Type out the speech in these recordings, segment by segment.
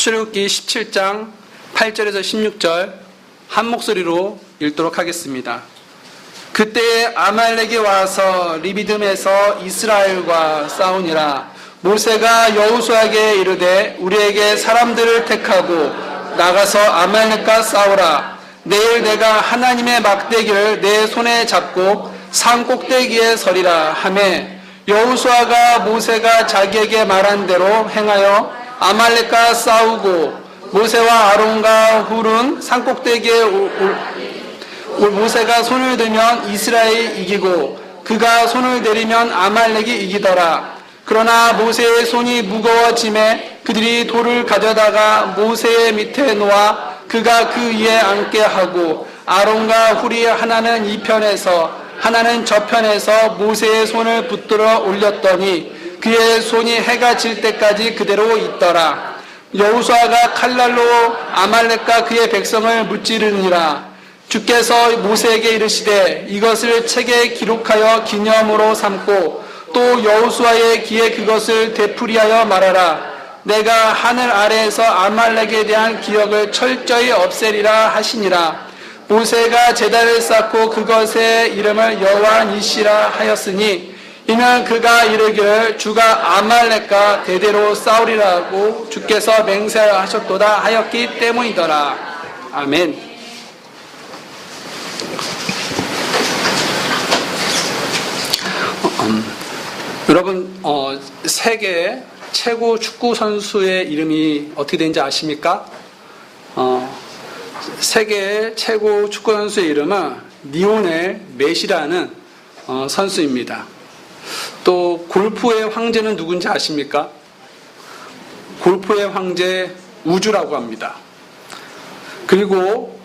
출애굽기 17장 8절에서 16절 한 목소리로 읽도록 하겠습니다. 그때에 아말렉이 와서 리비딤에서 이스라엘과 싸우니라. 모세가 여호수아에게 이르되 우리에게 사람들을 택하고 나가서 아말렉과 싸우라. 내일 내가 하나님의 막대기를 내 손에 잡고 산 꼭대기에 서리라 하매 여호수아가 모세가 자기에게 말한 대로 행하여 아말렉과 싸우고 모세와 아론과 훌은 산 꼭대기에 모세가 손을 들면 이스라엘이 이기고 그가 손을 내리면 아말렉이 이기더라. 그러나 모세의 손이 무거워짐에 그들이 돌을 가져다가 모세의 밑에 놓아 그가 그 위에 앉게 하고 아론과 훌이 하나는 이 편에서 하나는 저편에서 모세의 손을 붙들어 올렸더니 그의 손이 해가 질 때까지 그대로 있더라. 여호수아가 칼날로 아말렉과 그의 백성을 무찌르니라. 주께서 모세에게 이르시되 이것을 책에 기록하여 기념으로 삼고 또 여호수아의 귀에 그것을 되풀이하여 말하라. 내가 하늘 아래에서 아말렉에 대한 기억을 철저히 없애리라 하시니라. 모세가 제단을 쌓고 그것의 이름을 여호와 니시라 하였으니 이는 그가 이르기를 주가 아말렉과 대대로 싸우리라고 주께서 맹세하셨도다 하였기 때문이더라. 아멘. 여러분, 세계 최고 축구 선수의 이름이 어떻게 되는지 아십니까? 세계 최고 축구 선수의 이름은 리오넬 메시라는 선수입니다. 또 골프의 황제는 누군지 아십니까? 골프의 황제 우주라고 합니다. 그리고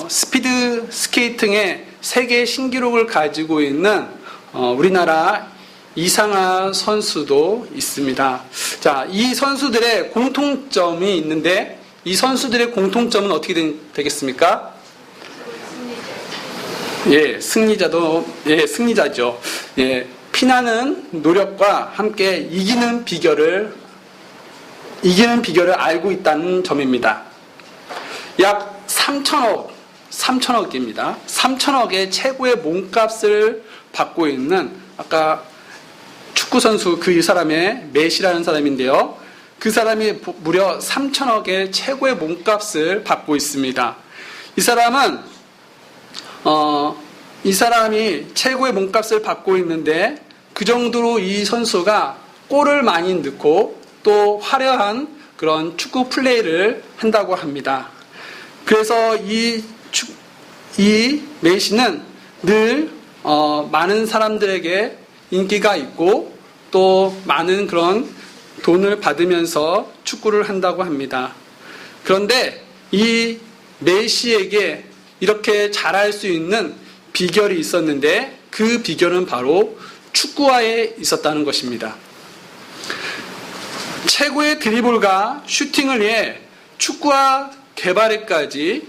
스피드 스케이팅의 세계 신기록을 가지고 있는 우리나라 이상하 선수도 있습니다. 자, 이 선수들의 공통점이 있는데 이 선수들의 공통점은 어떻게 되겠습니까? 승리자죠. 피나는 노력과 함께 이기는 비결을 알고 있다는 점입니다. 약 3천억입니다. 3천억의 최고의 몸값을 받고 있는 아까 축구선수 그 사람의 메시라는 사람인데요. 그 사람이 무려 3천억의 최고의 몸값을 받고 있습니다. 이 사람이 최고의 몸값을 받고 있는데 그 정도로 이 선수가 골을 많이 넣고 또 화려한 그런 축구 플레이를 한다고 합니다. 그래서 이 메시는 늘 많은 사람들에게 인기가 있고 또 많은 그런 돈을 받으면서 축구를 한다고 합니다. 그런데 이 메시에게 이렇게 잘할 수 있는 비결이 있었는데 그 비결은 바로 축구화에 있었다는 것입니다. 최고의 드리블과 슈팅을 위해 축구화 개발에까지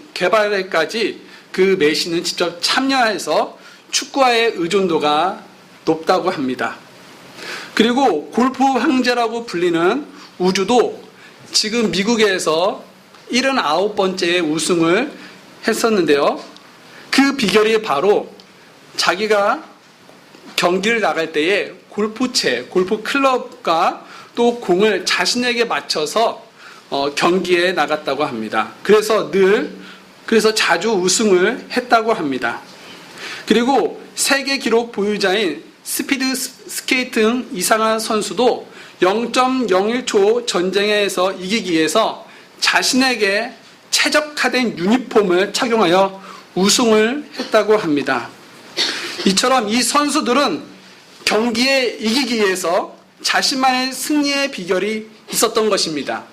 그 메시는 직접 참여해서 축구화의 의존도가 높다고 합니다. 그리고 골프 황제라고 불리는 우주도 지금 미국에서 79번째 우승을 했었는데요. 그 비결이 바로 자기가 경기를 나갈 때에 골프 클럽과 또 공을 자신에게 맞춰서 경기에 나갔다고 합니다. 그래서 자주 우승을 했다고 합니다. 그리고 세계 기록 보유자인 스피드 스케이팅 이상하 선수도 0.01초 전쟁에서 이기기 위해서 자신에게 최적화된 유니폼을 착용하여 우승을 했다고 합니다. 이처럼 이 선수들은 경기에 이기기 위해서 자신만의 승리의 비결이 있었던 것입니다.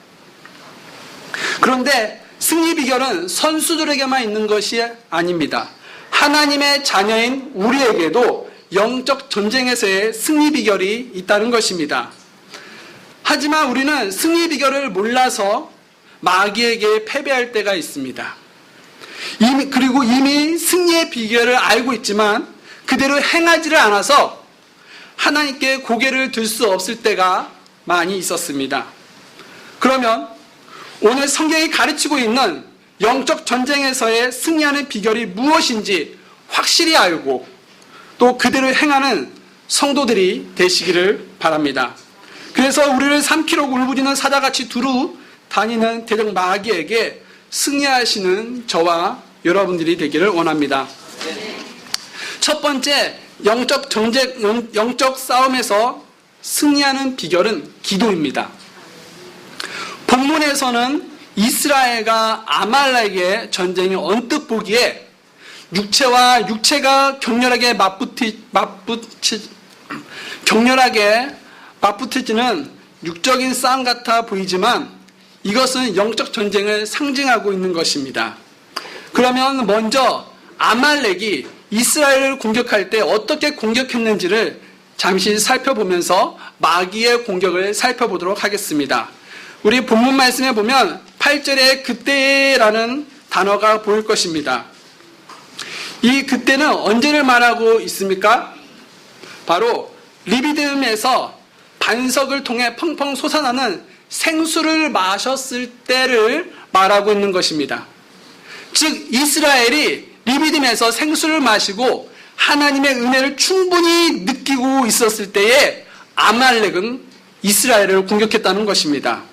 그런데 승리 비결은 선수들에게만 있는 것이 아닙니다. 하나님의 자녀인 우리에게도 영적 전쟁에서의 승리 비결이 있다는 것입니다. 하지만 우리는 승리 비결을 몰라서 마귀에게 패배할 때가 있습니다. 그리고 이미 승리의 비결을 알고 있지만 그대로 행하지를 않아서 하나님께 고개를 들 수 없을 때가 많이 있었습니다. 그러면 오늘 성경이 가르치고 있는 영적 전쟁에서의 승리하는 비결이 무엇인지 확실히 알고 또 그대로 행하는 성도들이 되시기를 바랍니다. 그래서 우리를 3km 울부짖는 사자같이 두루 다니는 대적 마귀에게 승리하시는 저와 여러분들이 되기를 원합니다. 첫 번째, 영적 싸움에서 승리하는 비결은 기도입니다. 본문에서는 이스라엘과 아말렉의 전쟁이 언뜻 보기에 육체와 육체가 격렬하게 맞붙어지는 육적인 싸움 같아 보이지만 이것은 영적 전쟁을 상징하고 있는 것입니다. 그러면 먼저 아말렉이 이스라엘을 공격할 때 어떻게 공격했는지를 잠시 살펴보면서 마귀의 공격을 살펴보도록 하겠습니다. 우리 본문 말씀에 보면 8절에 그때라는 단어가 보일 것입니다. 이 그때는 언제를 말하고 있습니까? 바로 리비딤에서 반석을 통해 펑펑 솟아나는 생수를 마셨을 때를 말하고 있는 것입니다. 즉 이스라엘이 리비딤에서 생수를 마시고 하나님의 은혜를 충분히 느끼고 있었을 때에 아말렉은 이스라엘을 공격했다는 것입니다.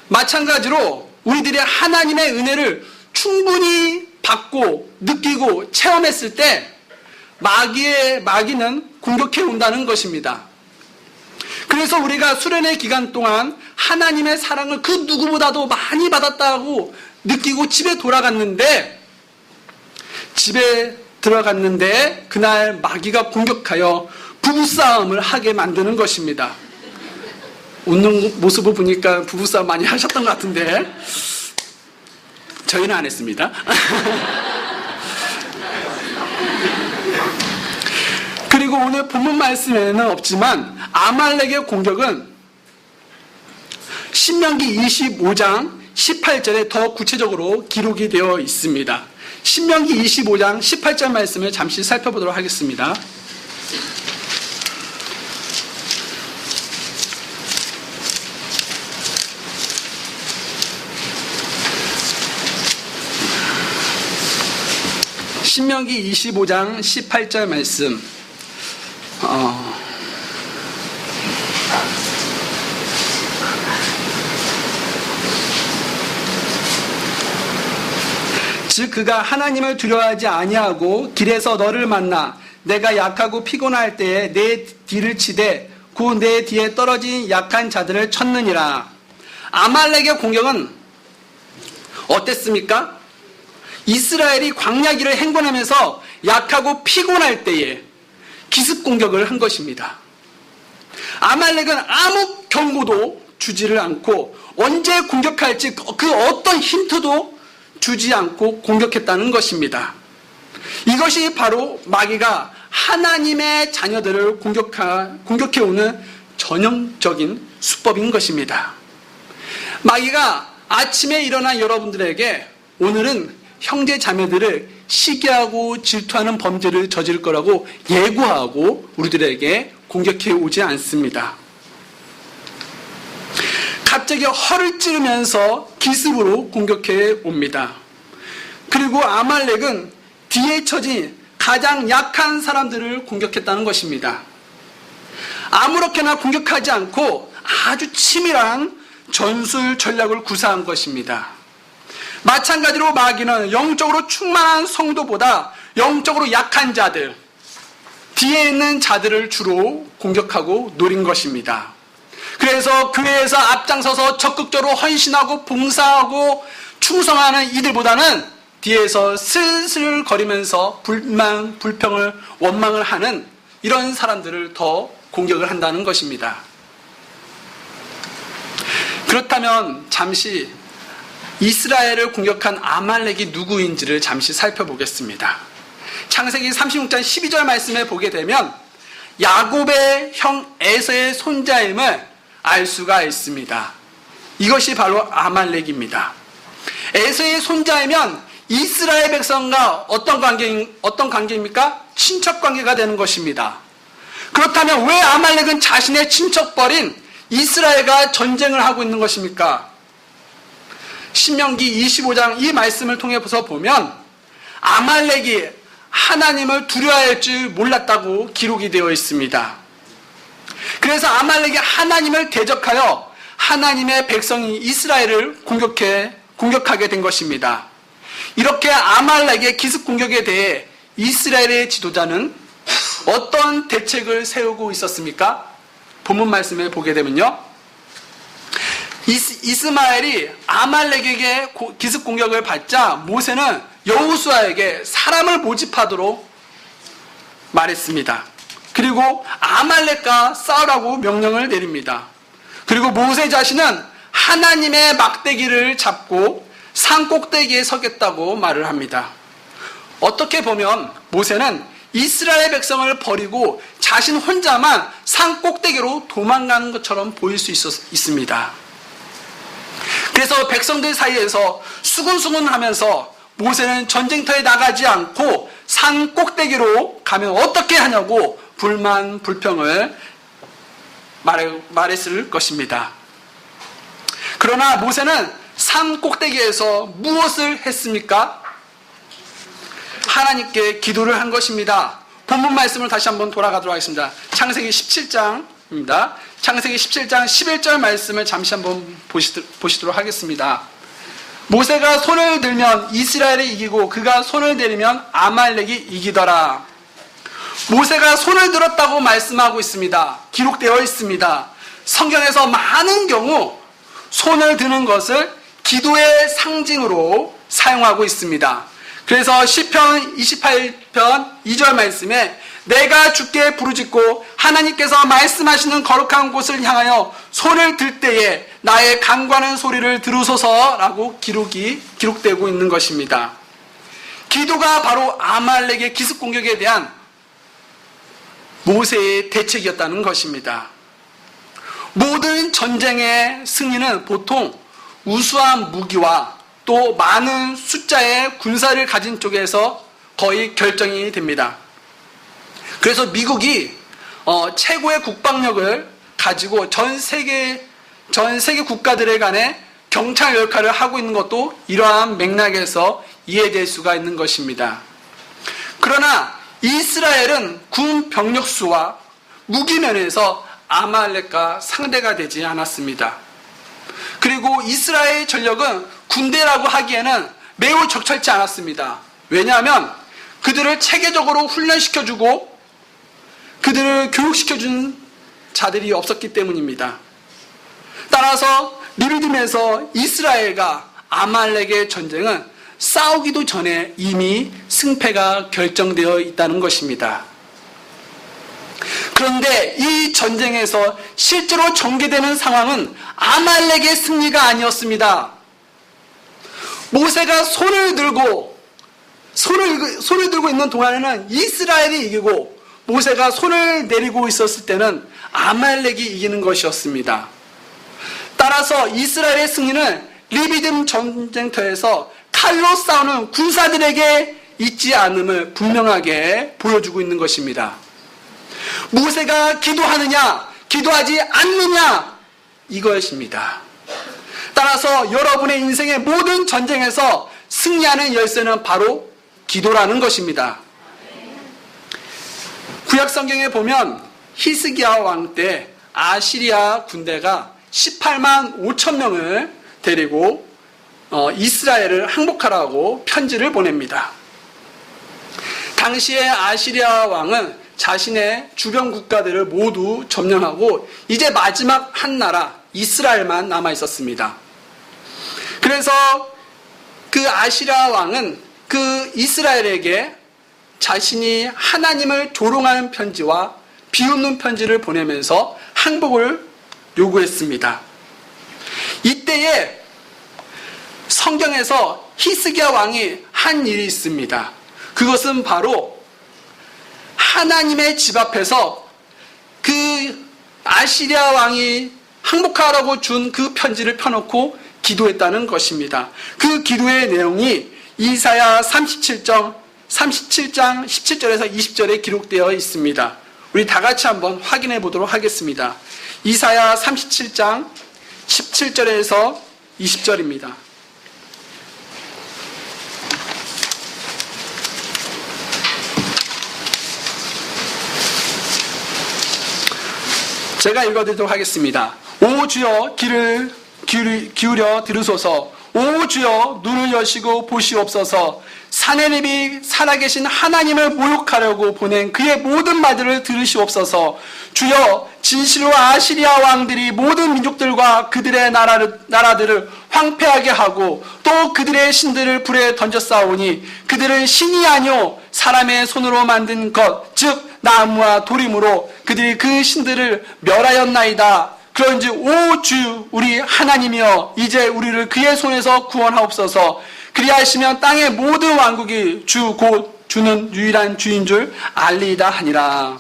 마찬가지로 우리들이 하나님의 은혜를 충분히 받고 느끼고 체험했을 때 마귀는 공격해 온다는 것입니다. 그래서 우리가 수련의 기간 동안 하나님의 사랑을 그 누구보다도 많이 받았다고 느끼고 집에 들어갔는데 그날 마귀가 공격하여 부부싸움을 하게 만드는 것입니다. 웃는 모습을 보니까 부부싸움 많이 하셨던 것 같은데 저희는 안 했습니다. 그리고 오늘 본문 말씀에는 없지만 아말렉의 공격은 신명기 25장 18절에 더 구체적으로 기록이 되어 있습니다. 신명기 25장 18절 말씀을 잠시 살펴보도록 하겠습니다. 신명기 25장 18절 말씀. 즉 그가 하나님을 두려워하지 아니하고 길에서 너를 만나 내가 약하고 피곤할 때에 내 뒤를 치되 그 내 뒤에 떨어진 약한 자들을 쳤느니라. 아말렉의 공격은 어땠습니까? 이스라엘이 광야길을 행군하면서 약하고 피곤할 때에 기습 공격을 한 것입니다. 아말렉은 아무 경고도 주지를 않고 언제 공격할지 그 어떤 힌트도 주지 않고 공격했다는 것입니다. 이것이 바로 마귀가 하나님의 자녀들을 공격해오는 전형적인 수법인 것입니다. 마귀가 아침에 일어난 여러분들에게 오늘은 형제 자매들을 시기하고 질투하는 범죄를 저지를 거라고 예고하고 우리들에게 공격해 오지 않습니다. 갑자기 허를 찌르면서 기습으로 공격해 옵니다. 그리고 아말렉은 뒤에 처진 가장 약한 사람들을 공격했다는 것입니다. 아무렇게나 공격하지 않고 아주 치밀한 전술 전략을 구사한 것입니다. 마찬가지로 마귀는 영적으로 충만한 성도보다 영적으로 약한 자들, 뒤에 있는 자들을 주로 공격하고 노린 것입니다. 그래서 교회에서 앞장서서 적극적으로 헌신하고 봉사하고 충성하는 이들보다는 뒤에서 슬슬 거리면서 불만, 불평을 원망을 하는 이런 사람들을 더 공격을 한다는 것입니다. 그렇다면 잠시 이스라엘을 공격한 아말렉이 누구인지를 잠시 살펴보겠습니다. 창세기 36장 12절 말씀에 보게 되면 야곱의 형 에서의 손자임을 알 수가 있습니다. 이것이 바로 아말렉입니다. 에서의 손자이면 이스라엘 백성과 어떤 관계입니까? 친척 관계가 되는 것입니다. 그렇다면 왜 아말렉은 자신의 친척벌인 이스라엘과 전쟁을 하고 있는 것입니까? 신명기 25장 이 말씀을 통해서 보면 아말렉이 하나님을 두려워할 줄 몰랐다고 기록이 되어 있습니다. 그래서 아말렉이 하나님을 대적하여 하나님의 백성이 이스라엘을 공격하게 된 것입니다. 이렇게 아말렉의 기습 공격에 대해 이스라엘의 지도자는 어떤 대책을 세우고 있었습니까? 본문 말씀에 보게 되면요, 이스마엘이 아말렉에게 기습 공격을 받자 모세는 여호수아에게 사람을 모집하도록 말했습니다. 그리고 아말렉과 싸우라고 명령을 내립니다. 그리고 모세 자신은 하나님의 막대기를 잡고 산 꼭대기에 서겠다고 말을 합니다. 어떻게 보면 모세는 이스라엘 백성을 버리고 자신 혼자만 산 꼭대기로 도망가는 것처럼 보일 수 있습니다. 그래서 백성들 사이에서 수군수군하면서 모세는 전쟁터에 나가지 않고 산 꼭대기로 가면 어떻게 하냐고 불만, 불평을 말했을 것입니다. 그러나 모세는 산 꼭대기에서 무엇을 했습니까? 하나님께 기도를 한 것입니다. 본문 말씀을 다시 한번 돌아가도록 하겠습니다. 창세기 17장입니다. 창세기 17장 11절 말씀을 잠시 한번 보시도록 하겠습니다. 모세가 손을 들면 이스라엘이 이기고 그가 손을 내리면 아말렉이 이기더라. 모세가 손을 들었다고 말씀하고 있습니다. 기록되어 있습니다. 성경에서 많은 경우 손을 드는 것을 기도의 상징으로 사용하고 있습니다. 그래서 시편 28편 2절 말씀에 내가 주께 부르짖고 하나님께서 말씀하시는 거룩한 곳을 향하여 손을 들 때에 나의 간구하는 소리를 들으소서라고 기록되고 있는 것입니다. 기도가 바로 아말렉의 기습 공격에 대한 모세의 대책이었다는 것입니다. 모든 전쟁의 승리는 보통 우수한 무기와 또 많은 숫자의 군사를 가진 쪽에서 거의 결정이 됩니다. 그래서 미국이 최고의 국방력을 가지고 전 세계 국가들에 간에 경찰 역할을 하고 있는 것도 이러한 맥락에서 이해될 수가 있는 것입니다. 그러나 이스라엘은 군 병력 수와 무기 면에서 아말렉과 상대가 되지 않았습니다. 그리고 이스라엘의 전력은 군대라고 하기에는 매우 적절치 않았습니다. 왜냐하면 그들을 체계적으로 훈련시켜주고 그들을 교육시켜준 자들이 없었기 때문입니다. 따라서 리비딤에서 이스라엘과 아말렉의 전쟁은 싸우기도 전에 이미 승패가 결정되어 있다는 것입니다. 그런데 이 전쟁에서 실제로 전개되는 상황은 아말렉의 승리가 아니었습니다. 모세가 손을 들고 있는 동안에는 이스라엘이 이기고 모세가 손을 내리고 있었을 때는 아말렉이 이기는 것이었습니다. 따라서 이스라엘의 승리는 리비딤 전쟁터에서 칼로 싸우는 군사들에게 있지 않음을 분명하게 보여주고 있는 것입니다. 모세가 기도하느냐, 기도하지 않느냐, 이것입니다. 따라서 여러분의 인생의 모든 전쟁에서 승리하는 열쇠는 바로 기도라는 것입니다. 구약 성경에 보면 히스기야 왕 때 아시리아 군대가 18만 5천 명을 데리고 이스라엘을 항복하라고 편지를 보냅니다. 당시에 아시리아 왕은 자신의 주변 국가들을 모두 점령하고 이제 마지막 한 나라 이스라엘만 남아 있었습니다. 그래서 그 아시리아 왕은 그 이스라엘에게 자신이 하나님을 조롱하는 편지와 비웃는 편지를 보내면서 항복을 요구했습니다. 이때에 성경에서 히스기야 왕이 한 일이 있습니다. 그것은 바로 하나님의 집 앞에서 그 아시리아 왕이 항복하라고 준 그 편지를 펴놓고 기도했다는 것입니다. 그 기도의 내용이 이사야 37장 17절에서 20절에 기록되어 있습니다. 우리 다 같이 한번 확인해 보도록 하겠습니다. 이사야 37장 17절에서 20절입니다. 제가 읽어드리도록 하겠습니다. 오 주여 귀를 기울여 들으소서. 오 주여 눈을 여시고 보시옵소서. 사내립이 살아계신 하나님을 모욕하려고 보낸 그의 모든 말들을 들으시옵소서. 주여 진실로 아시리아 왕들이 모든 민족들과 그들의 나라들을 황폐하게 하고 또 그들의 신들을 불에 던졌사오니 그들은 신이 아니오 사람의 손으로 만든 것 즉 나무와 돌이므로 그들이 그 신들을 멸하였나이다. 그런즉 오 주 우리 하나님이여 이제 우리를 그의 손에서 구원하옵소서. 그리하시면 땅의 모든 왕국이 주 곧 주는 유일한 주인 줄 알리이다 하니라.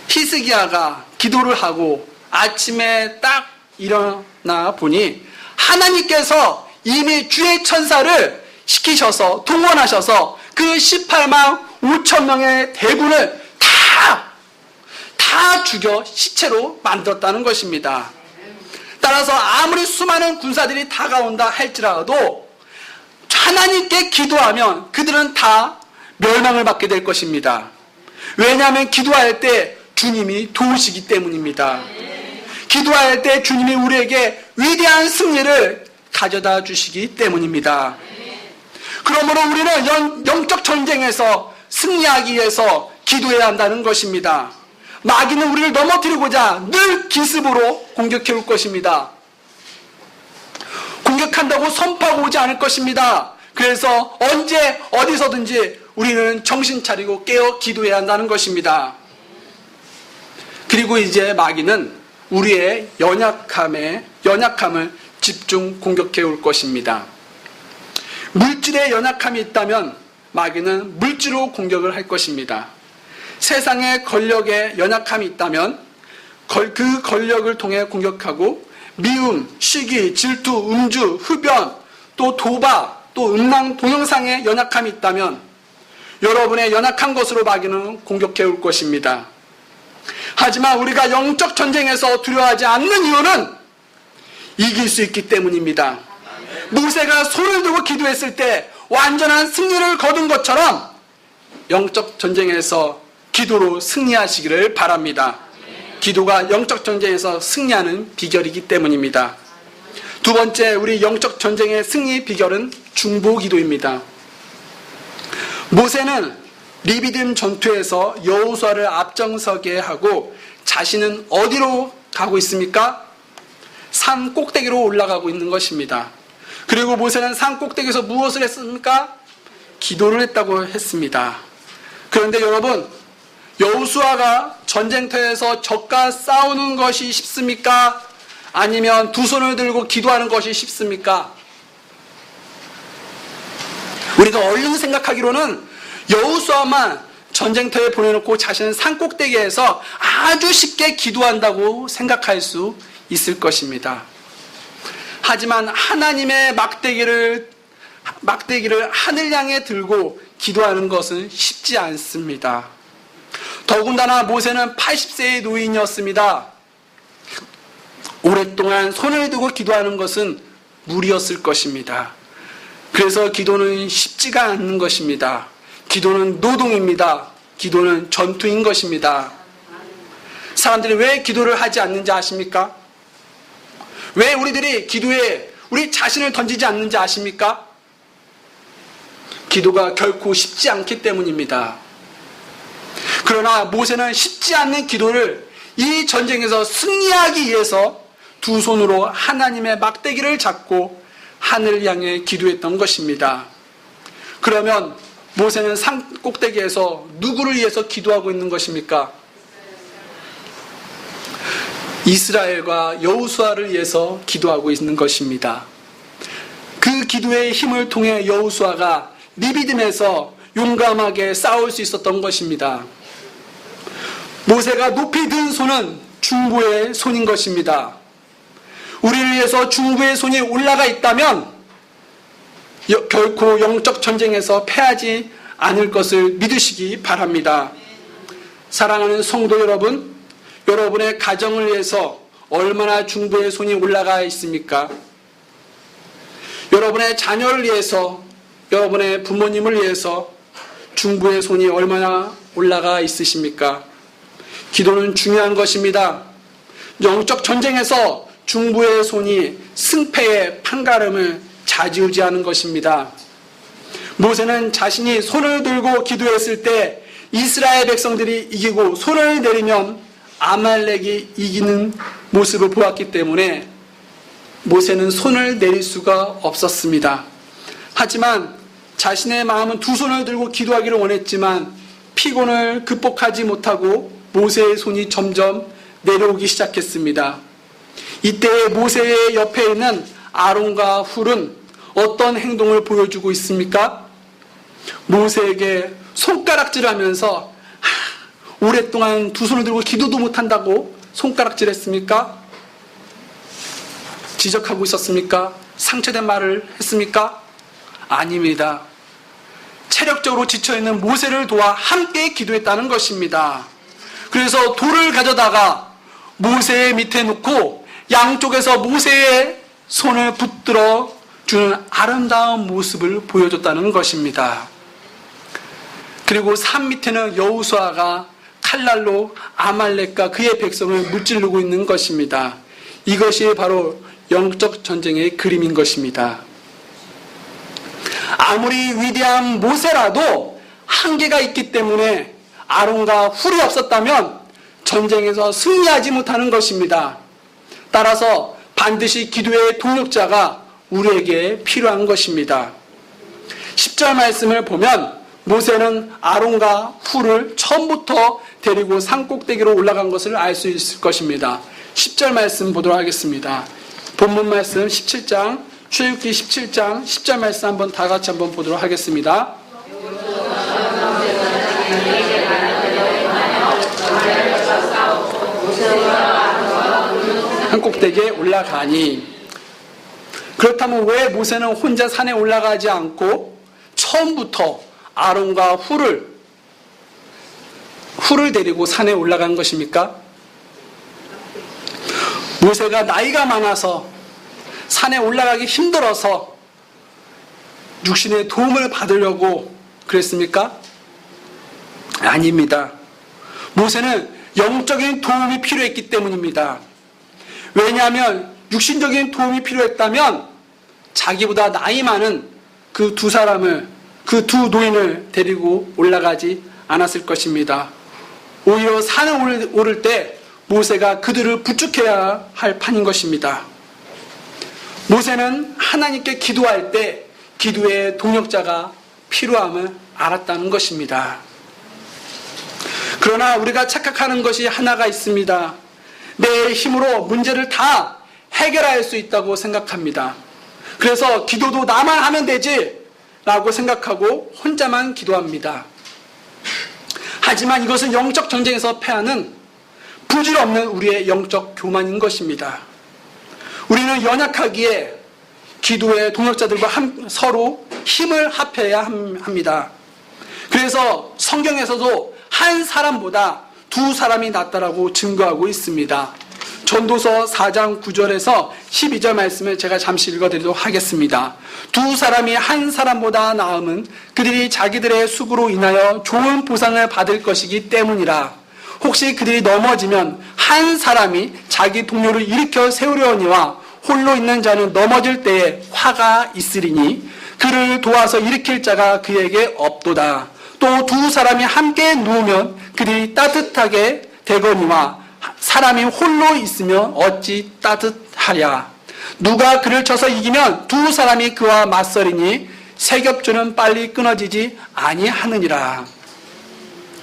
히스기야가 기도를 하고 아침에 딱 일어나 보니 하나님께서 이미 주의 천사를 시키셔서 동원하셔서 그 18만 5천 명의 대군을 다 죽여 시체로 만들었다는 것입니다. 따라서 아무리 수많은 군사들이 다가온다 할지라도 하나님께 기도하면 그들은 다 멸망을 받게 될 것입니다. 왜냐하면 기도할 때 주님이 도우시기 때문입니다. 기도할 때 주님이 우리에게 위대한 승리를 가져다 주시기 때문입니다. 그러므로 우리는 영적 전쟁에서 승리하기 위해서 기도해야 한다는 것입니다. 마귀는 우리를 넘어뜨리고자 늘 기습으로 공격해 올 것입니다. 공격한다고 선포하고 오지 않을 것입니다. 그래서 언제 어디서든지 우리는 정신 차리고 깨어 기도해야 한다는 것입니다. 그리고 이제 마귀는 우리의 연약함을 집중 공격해 올 것입니다. 물질에 연약함이 있다면 마귀는 물질로 공격을 할 것입니다. 세상의 권력에 연약함이 있다면 그 권력을 통해 공격하고 미움, 시기, 질투, 음주, 흡연, 또 도박, 또 음란, 동영상에 연약함이 있다면 여러분의 연약한 것으로 마귀는 공격해 올 것입니다. 하지만 우리가 영적 전쟁에서 두려워하지 않는 이유는 이길 수 있기 때문입니다. 모세가 손을 들고 기도했을 때 완전한 승리를 거둔 것처럼 영적 전쟁에서 기도로 승리하시기를 바랍니다. 기도가 영적 전쟁에서 승리하는 비결이기 때문입니다. 두 번째, 우리 영적 전쟁의 승리 비결은 중보 기도입니다. 모세는 리비딤 전투에서 여호수아를 앞장서게 하고 자신은 어디로 가고 있습니까? 산 꼭대기로 올라가고 있는 것입니다. 그리고 모세는 산 꼭대기에서 무엇을 했습니까? 기도를 했다고 했습니다. 그런데 여러분, 여호수아가 전쟁터에서 적과 싸우는 것이 쉽습니까? 아니면 두 손을 들고 기도하는 것이 쉽습니까? 우리가 얼른 생각하기로는 여호수아만 전쟁터에 보내놓고 자신은 산 꼭대기에서 아주 쉽게 기도한다고 생각할 수 있을 것입니다. 하지만 하나님의 막대기를 하늘 향해 들고 기도하는 것은 쉽지 않습니다. 더군다나 모세는 80세의 노인이었습니다. 오랫동안 손을 들고 기도하는 것은 무리였을 것입니다. 그래서 기도는 쉽지가 않는 것입니다. 기도는 노동입니다. 기도는 전투인 것입니다. 사람들이 왜 기도를 하지 않는지 아십니까? 왜 우리들이 기도에 우리 자신을 던지지 않는지 아십니까? 기도가 결코 쉽지 않기 때문입니다. 그러나 모세는 쉽지 않는 기도를 이 전쟁에서 승리하기 위해서 두 손으로 하나님의 막대기를 잡고 하늘 향해 기도했던 것입니다. 그러면 모세는 산 꼭대기에서 누구를 위해서 기도하고 있는 것입니까? 이스라엘과 여호수아를 위해서 기도하고 있는 것입니다. 그 기도의 힘을 통해 여호수아가 리비딤에서 용감하게 싸울 수 있었던 것입니다. 모세가 높이 든 손은 중보의 손인 것입니다. 우리를 위해서 중보의 손이 올라가 있다면 결코 영적 전쟁에서 패하지 않을 것을 믿으시기 바랍니다. 사랑하는 성도 여러분, 여러분의 가정을 위해서 얼마나 중보의 손이 올라가 있습니까? 여러분의 자녀를 위해서, 여러분의 부모님을 위해서 중보의 손이 얼마나 올라가 있으십니까? 기도는 중요한 것입니다. 영적 전쟁에서 중보의 손이 승패의 판가름을 좌지우지하는 것입니다. 모세는 자신이 손을 들고 기도했을 때 이스라엘 백성들이 이기고 손을 내리면 아말렉이 이기는 모습을 보았기 때문에 모세는 손을 내릴 수가 없었습니다. 하지만 자신의 마음은 두 손을 들고 기도하기를 원했지만 피곤을 극복하지 못하고 모세의 손이 점점 내려오기 시작했습니다. 이때 모세의 옆에 있는 아론과 훌은 어떤 행동을 보여주고 있습니까? 모세에게 손가락질하면서 오랫동안 두 손을 들고 기도도 못한다고 손가락질했습니까? 지적하고 있었습니까? 상처된 말을 했습니까? 아닙니다. 체력적으로 지쳐있는 모세를 도와 함께 기도했다는 것입니다. 그래서 돌을 가져다가 모세의 밑에 놓고 양쪽에서 모세의 손을 붙들어 주는 아름다운 모습을 보여줬다는 것입니다. 그리고 산 밑에는 여호수아가 칼날로 아말렉과 그의 백성을 무찌르고 있는 것입니다. 이것이 바로 영적 전쟁의 그림인 것입니다. 아무리 위대한 모세라도 한계가 있기 때문에 아론과 훌이 없었다면 전쟁에서 승리하지 못하는 것입니다. 따라서 반드시 기도의 동력자가 우리에게 필요한 것입니다. 10절 말씀을 보면 모세는 아론과 훌을 처음부터 데리고 산꼭대기로 올라간 것을 알 수 있을 것입니다. 10절 말씀 보도록 하겠습니다. 본문 말씀 17장, 출애굽기 17장 10절 말씀 한번 다 같이 한번 보도록 하겠습니다. 산꼭대기에 올라가니. 그렇다면 왜 모세는 혼자 산에 올라가지 않고 처음부터 아론과 훌을 데리고 산에 올라간 것입니까? 모세가 나이가 많아서 산에 올라가기 힘들어서 육신의 도움을 받으려고 그랬습니까? 아닙니다. 모세는 영적인 도움이 필요했기 때문입니다. 왜냐하면 육신적인 도움이 필요했다면 자기보다 나이 많은 그 두 노인을 데리고 올라가지 않았을 것입니다. 오히려 산을 오를 때 모세가 그들을 부축해야 할 판인 것입니다. 모세는 하나님께 기도할 때 기도의 동력자가 필요함을 알았다는 것입니다. 그러나 우리가 착각하는 것이 하나가 있습니다. 내 힘으로 문제를 다 해결할 수 있다고 생각합니다. 그래서 기도도 나만 하면 되지 라고 생각하고 혼자만 기도합니다. 하지만 이것은 영적 전쟁에서 패하는 부질없는 우리의 영적 교만인 것입니다. 우리는 연약하기에 기도의 동역자들과 서로 힘을 합해야 합니다. 그래서 성경에서도 한 사람보다 두 사람이 낫다라고 증거하고 있습니다. 전도서 4장 9절에서 12절 말씀을 제가 잠시 읽어드리도록 하겠습니다. 두 사람이 한 사람보다 나음은 그들이 자기들의 수고로 인하여 좋은 보상을 받을 것이기 때문이라. 혹시 그들이 넘어지면 한 사람이 자기 동료를 일으켜 세우려니와 홀로 있는 자는 넘어질 때에 화가 있으리니 그를 도와서 일으킬 자가 그에게 없도다. 또 두 사람이 함께 누우면 그들이 따뜻하게 되거니와 사람이 홀로 있으면 어찌 따뜻하랴. 누가 그를 쳐서 이기면 두 사람이 그와 맞서리니 세겹줄은 빨리 끊어지지 아니하느니라.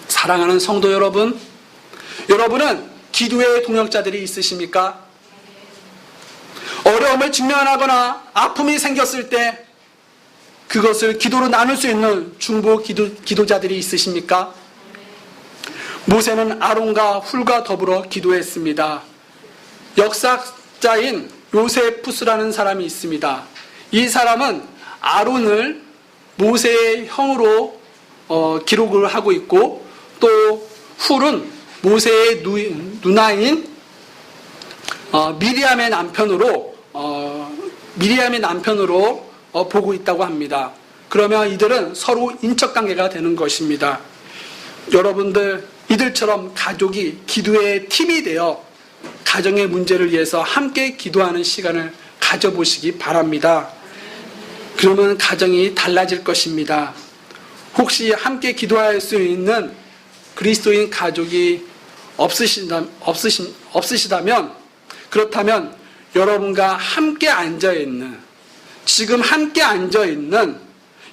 사랑하는 성도 여러분, 여러분은 기도의 동역자들이 있으십니까? 어려움을 직면하거나 아픔이 생겼을 때 그것을 기도로 나눌 수 있는 중보 기도자들이 있으십니까? 모세는 아론과 훌과 더불어 기도했습니다. 역사자인 요세푸스라는 사람이 있습니다. 이 사람은 아론을 모세의 형으로 기록을 하고 있고 또 훌은 모세의 누나인 미리암의 남편으로 보고 있다고 합니다. 그러면 이들은 서로 인척관계가 되는 것입니다. 여러분들 이들처럼 가족이 기도의 팀이 되어 가정의 문제를 위해서 함께 기도하는 시간을 가져보시기 바랍니다. 그러면 가정이 달라질 것입니다. 혹시 함께 기도할 수 있는 그리스도인 가족이 없으시다면 그렇다면 여러분과 함께 앉아있는 지금 함께 앉아있는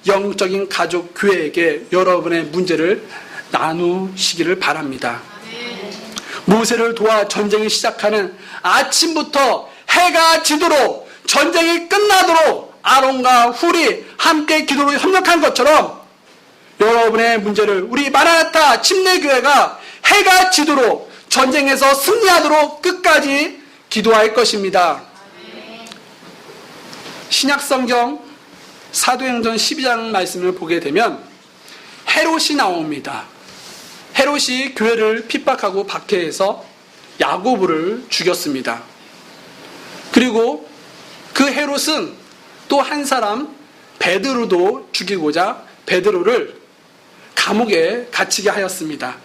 영적인 가족 교회에게 여러분의 문제를 나누시기를 바랍니다. 모세를 도와 전쟁이 시작하는 아침부터 해가 지도록 전쟁이 끝나도록 아론과 훌이 함께 기도로 협력한 것처럼 여러분의 문제를 우리 마라나타 침례교회가 해가 지도록 전쟁에서 승리하도록 끝까지 기도할 것입니다. 신약성경 사도행전 12장 말씀을 보게 되면 헤롯이 나옵니다. 헤롯이 교회를 핍박하고 박해해서 야고보를 죽였습니다. 그리고 그 헤롯은 또 한 사람 베드로도 죽이고자 베드로를 감옥에 갇히게 하였습니다.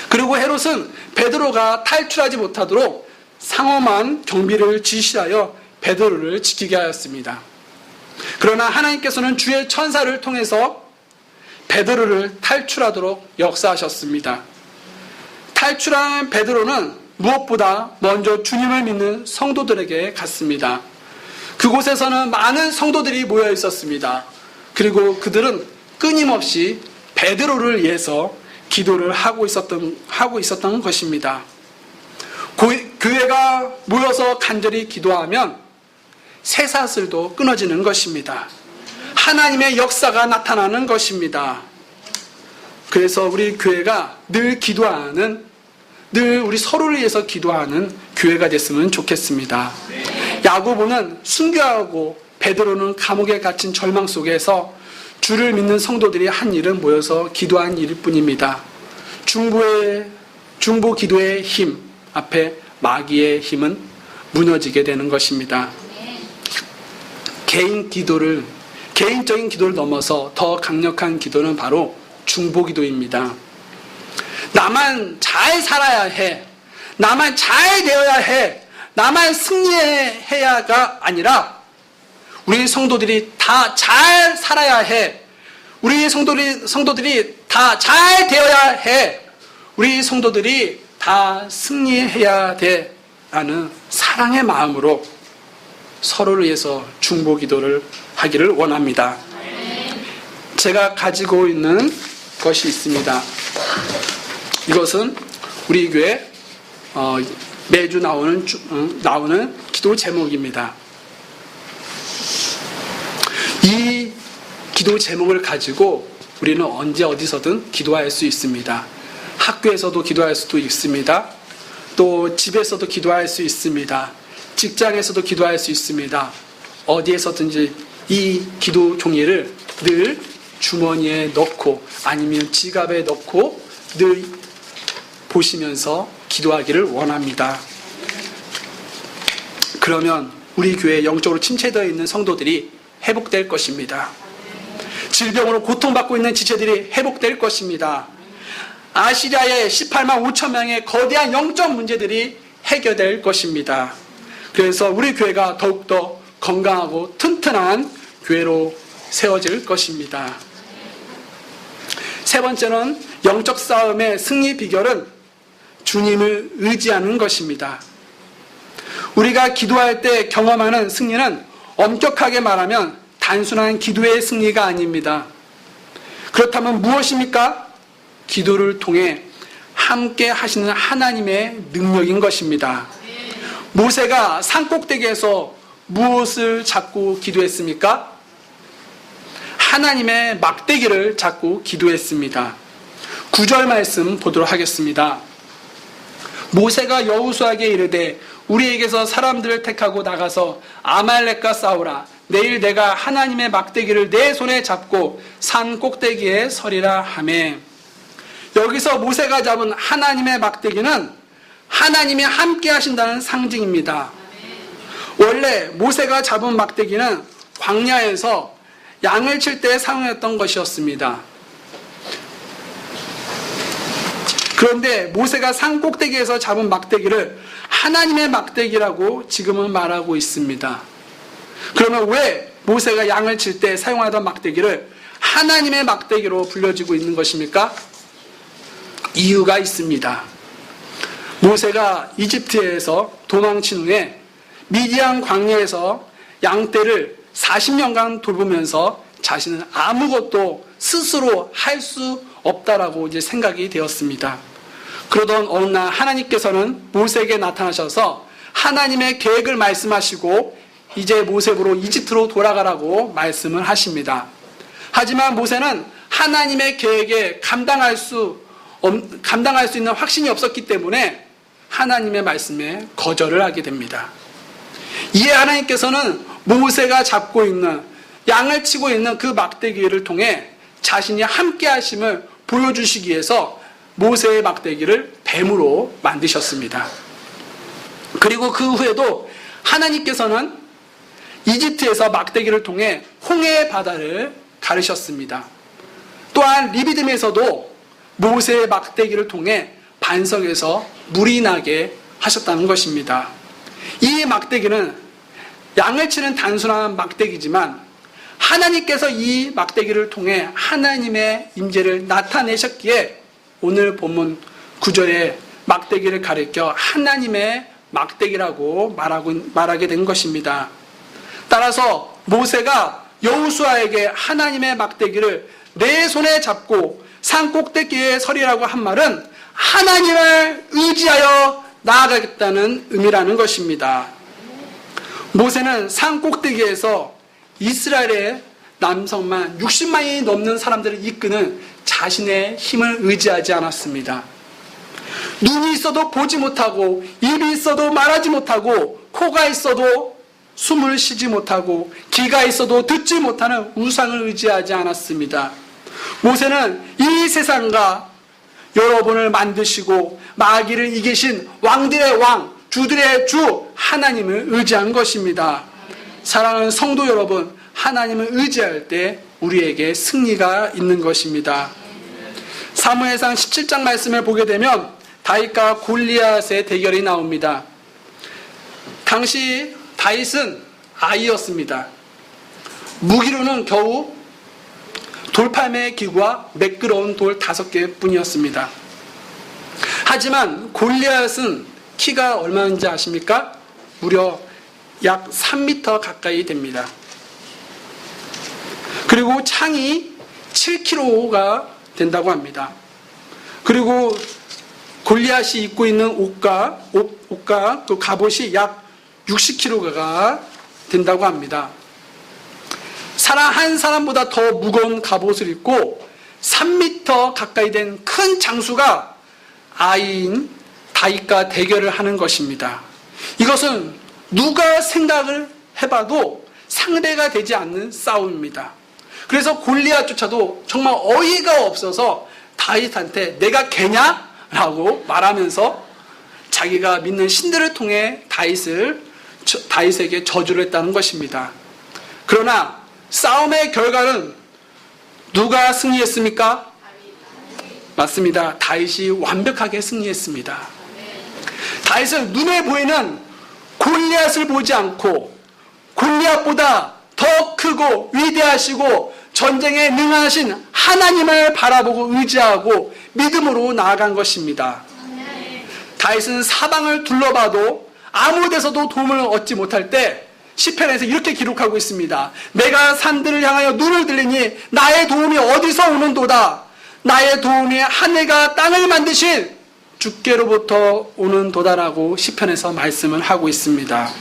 그리고 헤롯은 베드로가 탈출하지 못하도록 상엄한 경비를 지시하여 베드로를 지키게 하였습니다. 그러나 하나님께서는 주의 천사를 통해서 베드로를 탈출하도록 역사하셨습니다. 탈출한 베드로는 무엇보다 먼저 주님을 믿는 성도들에게 갔습니다. 그곳에서는 많은 성도들이 모여 있었습니다. 그리고 그들은 끊임없이 베드로를 위해서 기도를 하고 있었던 것입니다. 교회가 모여서 간절히 기도하면 쇠사슬도 끊어지는 것입니다. 하나님의 역사가 나타나는 것입니다. 그래서 우리 교회가 늘 우리 서로를 위해서 기도하는 교회가 됐으면 좋겠습니다. 야고보는 순교하고 베드로는 감옥에 갇힌 절망 속에서 주를 믿는 성도들이 한 일은 모여서 기도한 일일 뿐입니다. 중보 기도의 힘 앞에 마귀의 힘은 무너지게 되는 것입니다. 개인적인 기도를 넘어서 더 강력한 기도는 바로 중보 기도입니다. 나만 잘 살아야 해. 나만 잘 되어야 해. 나만 승리해야가 아니라 우리 성도들이 다 잘 살아야 해. 우리 성도들이 다 잘 되어야 해. 우리 성도들이 다 승리해야 돼. 라는 사랑의 마음으로 서로를 위해서 중보 기도를 하기를 원합니다. 제가 가지고 있는 것이 있습니다. 이것은 우리 교회 매주 나오는 기도 제목입니다. 이 기도 제목을 가지고 우리는 언제 어디서든 기도할 수 있습니다. 학교에서도 기도할 수도 있습니다. 또 집에서도 기도할 수 있습니다. 직장에서도 기도할 수 있습니다. 어디에서든지 이 기도 종이를 늘 주머니에 넣고 아니면 지갑에 넣고 늘 보시면서 기도하기를 원합니다. 그러면 우리 교회에 영적으로 침체되어 있는 성도들이 회복될 것입니다. 질병으로 고통받고 있는 지체들이 회복될 것입니다. 아시리아의 18만 5천 명의 거대한 영적 문제들이 해결될 것입니다. 그래서 우리 교회가 더욱더 건강하고 튼튼한 교회로 세워질 것입니다. 세 번째는 영적 싸움의 승리 비결은 주님을 의지하는 것입니다. 우리가 기도할 때 경험하는 승리는 엄격하게 말하면 단순한 기도의 승리가 아닙니다. 그렇다면 무엇입니까? 기도를 통해 함께 하시는 하나님의 능력인 것입니다. 모세가 산꼭대기에서 무엇을 잡고 기도했습니까? 하나님의 막대기를 잡고 기도했습니다. 9절 말씀 보도록 하겠습니다. 모세가 여호수아에게 이르되 우리에게서 사람들을 택하고 나가서 아말렉과 싸우라. 내일 내가 하나님의 막대기를 내 손에 잡고 산 꼭대기에 서리라 하매. 여기서 모세가 잡은 하나님의 막대기는 하나님이 함께 하신다는 상징입니다. 원래 모세가 잡은 막대기는 광야에서 양을 칠 때 사용했던 것이었습니다. 그런데 모세가 산 꼭대기에서 잡은 막대기를 하나님의 막대기라고 지금은 말하고 있습니다. 그러면 왜 모세가 양을 칠 때 사용하던 막대기를 하나님의 막대기로 불려지고 있는 것입니까? 이유가 있습니다. 모세가 이집트에서 도망친 후에 미디안 광야에서 양떼를 40년간 돌보면서 자신은 아무것도 스스로 할 수 없다라고 이제 생각이 되었습니다. 그러던 어느 날 하나님께서는 모세에게 나타나셔서 하나님의 계획을 말씀하시고 이제 모세로 이집트로 돌아가라고 말씀을 하십니다. 하지만 모세는 하나님의 계획에 감당할 수 있는 확신이 없었기 때문에 하나님의 말씀에 거절을 하게 됩니다. 이에 하나님께서는 모세가 잡고 있는 양을 치고 있는 그 막대기를 통해 자신이 함께 하심을 보여주시기 위해서 모세의 막대기를 뱀으로 만드셨습니다. 그리고 그 후에도 하나님께서는 이집트에서 막대기를 통해 홍해 바다를 가르셨습니다. 또한 리비딤에서도 모세의 막대기를 통해 반석에서 물이 나게 하셨다는 것입니다. 이 막대기는 양을 치는 단순한 막대기지만 하나님께서 이 막대기를 통해 하나님의 임재를 나타내셨기에 오늘 본문 9절에 막대기를 가리켜 하나님의 막대기라고 말하게 된 것입니다. 따라서 모세가 여호수아에게 하나님의 막대기를 내 손에 잡고 산 꼭대기에 서리라고 한 말은 하나님을 의지하여 나아가겠다는 의미라는 것입니다. 모세는 산 꼭대기에서 이스라엘의 남성만 60만이 넘는 사람들을 이끄는 자신의 힘을 의지하지 않았습니다. 눈이 있어도 보지 못하고, 입이 있어도 말하지 못하고, 코가 있어도 숨을 쉬지 못하고, 귀가 있어도 듣지 못하는 우상을 의지하지 않았습니다. 모세는 이 세상과 여러분을 만드시고 마귀를 이기신 왕들의 왕, 주들의 주 하나님을 의지한 것입니다. 사랑하는 성도 여러분, 하나님을 의지할 때 우리에게 승리가 있는 것입니다. 사무엘상 17장 말씀을 보게 되면 다윗과 골리앗의 대결이 나옵니다. 당시 다윗은 아이였습니다. 무기로는 겨우 돌팔매 기구와 매끄러운 돌 5개 뿐이었습니다. 하지만 골리앗은 키가 얼마인지 아십니까? 무려 약 3m 가까이 됩니다. 그리고 창이 7kg가 된다고 합니다. 그리고 골리앗이 입고 있는 옷과 그 갑옷이 약 60kg가 된다고 합니다. 사람 한 사람보다 더 무거운 갑옷을 입고 3m 가까이 된 큰 장수가 아이인 다윗과 대결을 하는 것입니다. 이것은 누가 생각을 해봐도 상대가 되지 않는 싸움입니다. 그래서 골리앗조차도 정말 어이가 없어서 다윗한테 내가 개냐? 라고 말하면서 자기가 믿는 신들을 통해 다윗에게 저주를 했다는 것입니다. 그러나 싸움의 결과는 누가 승리했습니까? 맞습니다. 다윗이 완벽하게 승리했습니다. 다윗은 눈에 보이는 골리앗을 보지 않고 골리앗보다 더 크고 위대하시고 전쟁에 능하신 하나님을 바라보고 의지하고 믿음으로 나아간 것입니다. 다윗은 사방을 둘러봐도 아무 데서도 도움을 얻지 못할 때 시편에서 이렇게 기록하고 있습니다. 내가 산들을 향하여 눈을 들리니 나의 도움이 어디서 오는도다. 나의 도움이 하늘과 땅을 만드신 주께로부터 오는 도다라고 시편에서 말씀을 하고 있습니다.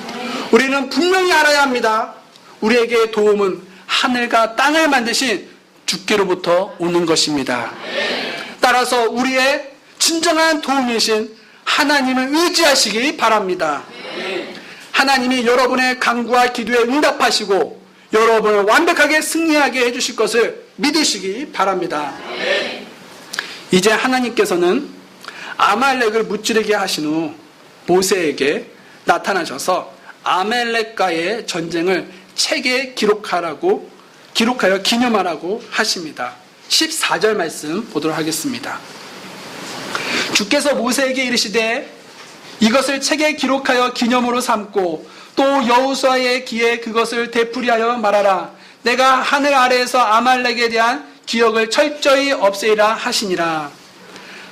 우리는 분명히 알아야 합니다. 우리에게 도움은 하늘과 땅을 만드신 주께로부터 오는 것입니다. 따라서 우리의 진정한 도움이신 하나님을 의지하시기 바랍니다. 하나님이 여러분의 간구와 기도에 응답하시고 여러분을 완벽하게 승리하게 해주실 것을 믿으시기 바랍니다. 이제 하나님께서는 아말렉을 무찌르게 하신 후 모세에게 나타나셔서 아말렉과의 전쟁을 책에 기록하여 기념하라고 하십니다. 14절 말씀 보도록 하겠습니다. 주께서 모세에게 이르시되 이것을 책에 기록하여 기념으로 삼고 또 여호수아의 귀에 그것을 되풀이하여 말하라. 내가 하늘 아래에서 아말렉에 대한 기억을 철저히 없애리라 하시니라.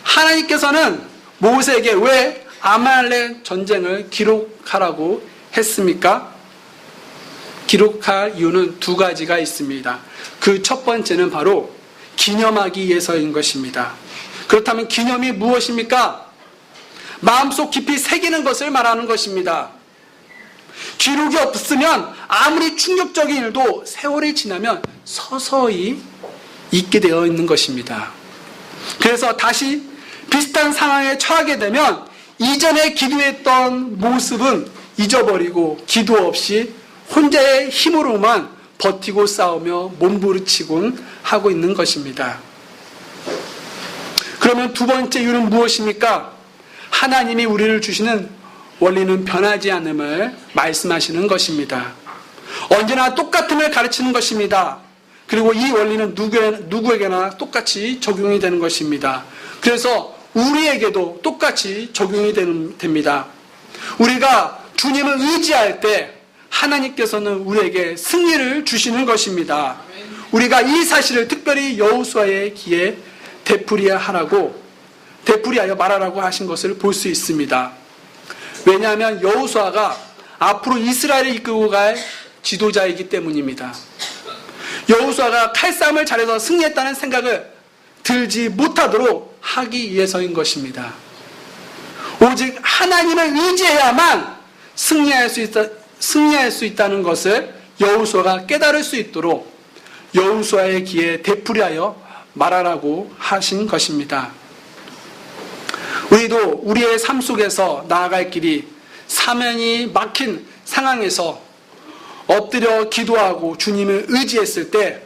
하나님께서는 모세에게 왜 아말렉 전쟁을 기록하라고 했습니까? 기록할 이유는 두 가지가 있습니다. 그 첫 번째는 바로 기념하기 위해서인 것입니다. 그렇다면 기념이 무엇입니까? 마음속 깊이 새기는 것을 말하는 것입니다. 기록이 없으면 아무리 충격적인 일도 세월이 지나면 서서히 잊게 되어 있는 것입니다. 그래서 다시 비슷한 상황에 처하게 되면 이전에 기도했던 모습은 잊어버리고 기도 없이 혼자의 힘으로만 버티고 싸우며 몸부림치곤 하고 있는 것입니다. 그러면 두 번째 이유는 무엇입니까? 하나님이 우리를 주시는 원리는 변하지 않음을 말씀하시는 것입니다. 언제나 똑같음을 가르치는 것입니다. 그리고 이 원리는 누구에게나 똑같이 적용이 되는 것입니다. 그래서 우리에게도 똑같이 적용이 됩니다. 우리가 주님을 의지할 때 하나님께서는 우리에게 승리를 주시는 것입니다. 우리가 이 사실을 특별히 여호수아의 귀에 되풀이하여 말하라고 하신 것을 볼 수 있습니다. 왜냐하면 여호수아가 앞으로 이스라엘을 이끌고 갈 지도자이기 때문입니다. 여호수아가 칼싸움을 잘해서 승리했다는 생각을 들지 못하도록 하기 위해서인 것입니다. 오직 하나님을 의지해야만 승리할 수 있다는 것을 여호수아가 깨달을 수 있도록 여호수아의 귀에 되풀이하여 말하라고 하신 것입니다. 우리도 우리의 삶 속에서 나아갈 길이 사면이 막힌 상황에서 엎드려 기도하고 주님을 의지했을 때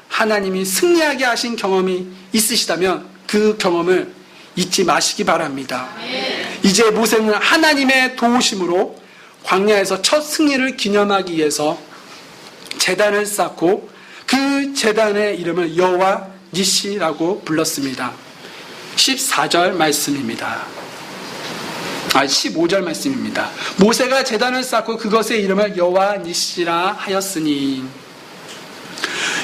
하나님이 승리하게 하신 경험이 있으시다면 그 경험을 잊지 마시기 바랍니다. 이제 모세는 하나님의 도우심으로 광야에서 첫 승리를 기념하기 위해서 제단을 쌓고 그 제단의 이름을 여호와 니시라고 불렀습니다. 14절 말씀입니다. 15절 말씀입니다. 모세가 제단을 쌓고 그것의 이름을 여호와 니시라 하였으니,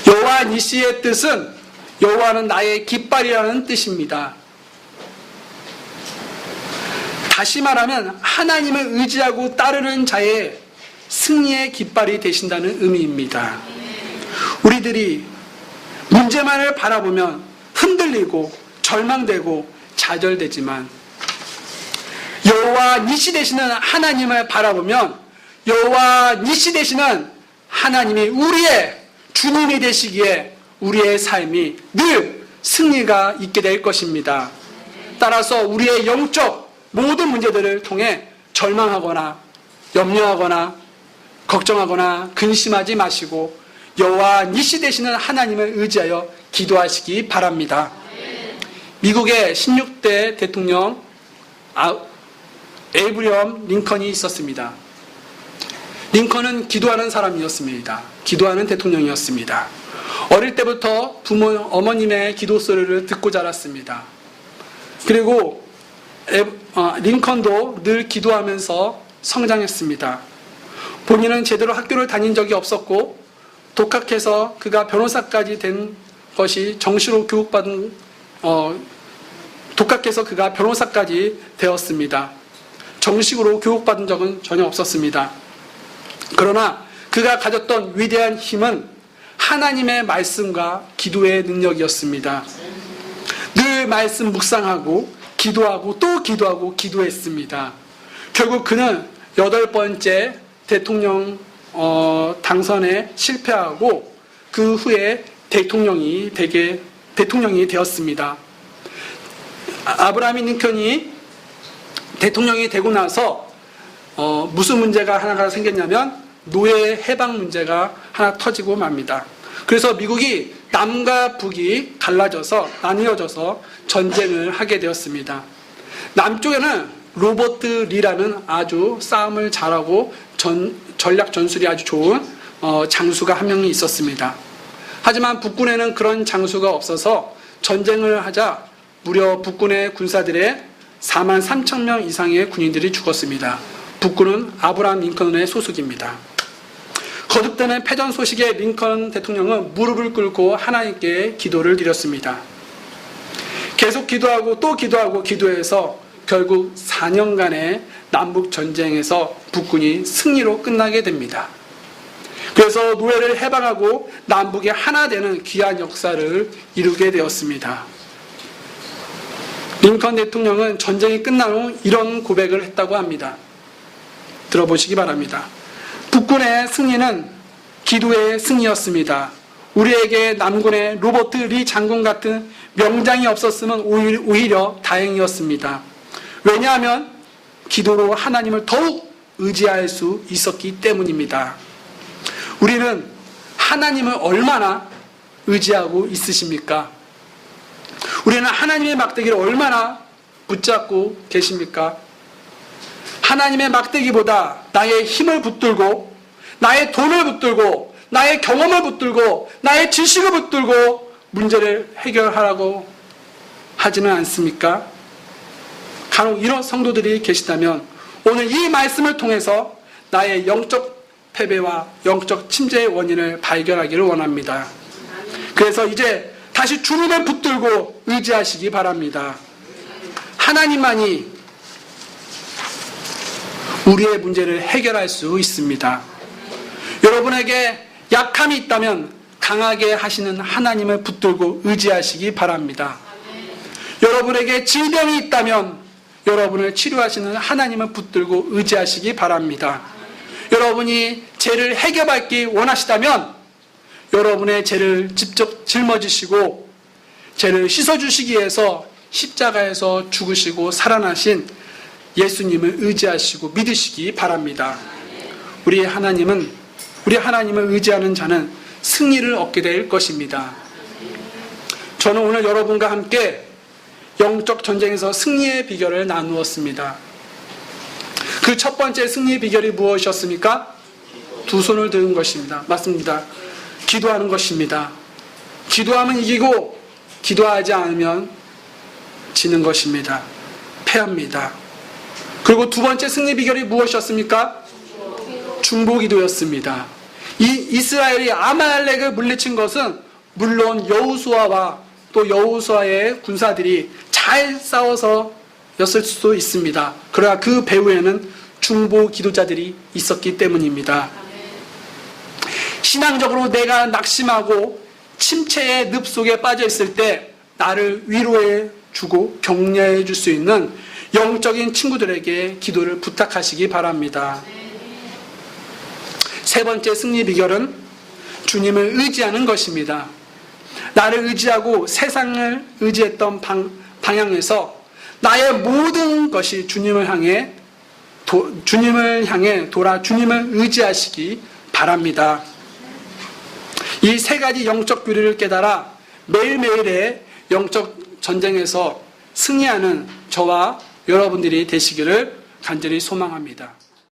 여호와 니시의 뜻은 여호와는 나의 깃발이라는 뜻입니다. 다시 말하면 하나님을 의지하고 따르는 자의 승리의 깃발이 되신다는 의미입니다. 우리들이 문제만을 바라보면 흔들리고 절망되고 좌절되지만 여호와 니시 되시는 하나님을 바라보면 여호와 니시 되시는 하나님이 우리의 주님이 되시기에 우리의 삶이 늘 승리가 있게 될 것입니다. 따라서 우리의 영적 모든 문제들을 통해 절망하거나 염려하거나 걱정하거나 근심하지 마시고 여호와 니시 되시는 하나님을 의지하여 기도하시기 바랍니다. 미국의 16대 대통령 에이브리엄 링컨이 있었습니다. 링컨은 기도하는 사람이었습니다. 기도하는 대통령이었습니다. 어릴 때부터 어머님의 기도 소리를 듣고 자랐습니다. 그리고 링컨도 늘 기도하면서 성장했습니다. 본인은 제대로 학교를 다닌 적이 없었고 독학해서 그가 변호사까지 된 것이 정시로 교육받은 독학해서 그가 변호사까지 되었습니다. 정식으로 교육받은 적은 전혀 없었습니다. 그러나 그가 가졌던 위대한 힘은 하나님의 말씀과 기도의 능력이었습니다. 늘 말씀 묵상하고 기도하고 또 기도하고 기도했습니다. 결국 그는 8번째 대통령 당선에 실패하고 그 후에 대통령이 되었습니다. 아브라함 링컨이 대통령이 되고 나서 무슨 문제가 하나가 생겼냐면 노예 해방 문제가 하나 터지고 맙니다. 그래서 미국이 남과 북이 나뉘어져서 전쟁을 하게 되었습니다. 남쪽에는 로버트 리라는 아주 싸움을 잘하고 전략 전술이 아주 좋은 장수가 한 명이 있었습니다. 하지만 북군에는 그런 장수가 없어서 전쟁을 하자 무려 북군의 군사들의 4만 3천 명 이상의 군인들이 죽었습니다. 북군은 아브라함 링컨의 소속입니다. 거듭되는 패전 소식에 링컨 대통령은 무릎을 꿇고 하나님께 기도를 드렸습니다. 계속 기도하고 또 기도하고 기도해서 결국 4년간의 남북 전쟁에서 북군이 승리로 끝나게 됩니다. 그래서 노예를 해방하고 남북이 하나 되는 귀한 역사를 이루게 되었습니다. 링컨 대통령은 전쟁이 끝난 후 이런 고백을 했다고 합니다. 들어보시기 바랍니다. 북군의 승리는 기도의 승리였습니다. 우리에게 남군의 로버트 리 장군 같은 명장이 없었으면 오히려 다행이었습니다. 왜냐하면 기도로 하나님을 더욱 의지할 수 있었기 때문입니다. 우리는 하나님을 얼마나 의지하고 있으십니까? 우리는 하나님의 막대기를 얼마나 붙잡고 계십니까? 하나님의 막대기보다 나의 힘을 붙들고 나의 돈을 붙들고 나의 경험을 붙들고 나의 지식을 붙들고 문제를 해결하라고 하지는 않습니까? 간혹 이런 성도들이 계시다면 오늘 이 말씀을 통해서 나의 영적 패배와 영적 침체의 원인을 발견하기를 원합니다. 그래서 이제 다시 주님을 붙들고 의지하시기 바랍니다. 하나님만이 우리의 문제를 해결할 수 있습니다. 여러분에게 약함이 있다면 강하게 하시는 하나님을 붙들고 의지하시기 바랍니다. 여러분에게 질병이 있다면 여러분을 치료하시는 하나님을 붙들고 의지하시기 바랍니다. 여러분이 죄를 해결받기 원하시다면 여러분의 죄를 직접 짊어지시고 죄를 씻어주시기 위해서 십자가에서 죽으시고 살아나신 예수님을 의지하시고 믿으시기 바랍니다. 우리 하나님을 의지하는 자는 승리를 얻게 될 것입니다. 저는 오늘 여러분과 함께 영적 전쟁에서 승리의 비결을 나누었습니다. 그 첫 번째 승리의 비결이 무엇이었습니까? 두 손을 드는 것입니다. 맞습니다. 기도하는 것입니다. 기도하면 이기고 기도하지 않으면 지는 것입니다. 패합니다. 그리고 두 번째 승리 비결이 무엇이었습니까? 중보기도였습니다. 이 이스라엘이 아말렉을 물리친 것은 물론 여호수아와 또 여호수아의 군사들이 잘 싸워서였을 수도 있습니다. 그러나 그 배후에는 중보기도자들이 있었기 때문입니다. 신앙적으로 내가 낙심하고 침체의 늪 속에 빠져 있을 때 나를 위로해 주고 격려해 줄 수 있는 영적인 친구들에게 기도를 부탁하시기 바랍니다. 세 번째 승리 비결은 주님을 의지하는 것입니다. 나를 의지하고 세상을 의지했던 방향에서 나의 모든 것이 주님을 향해 돌아 주님을 의지하시기 바랍니다. 이 세 가지 영적 교리를 깨달아 매일매일의 영적 전쟁에서 승리하는 저와 여러분들이 되시기를 간절히 소망합니다.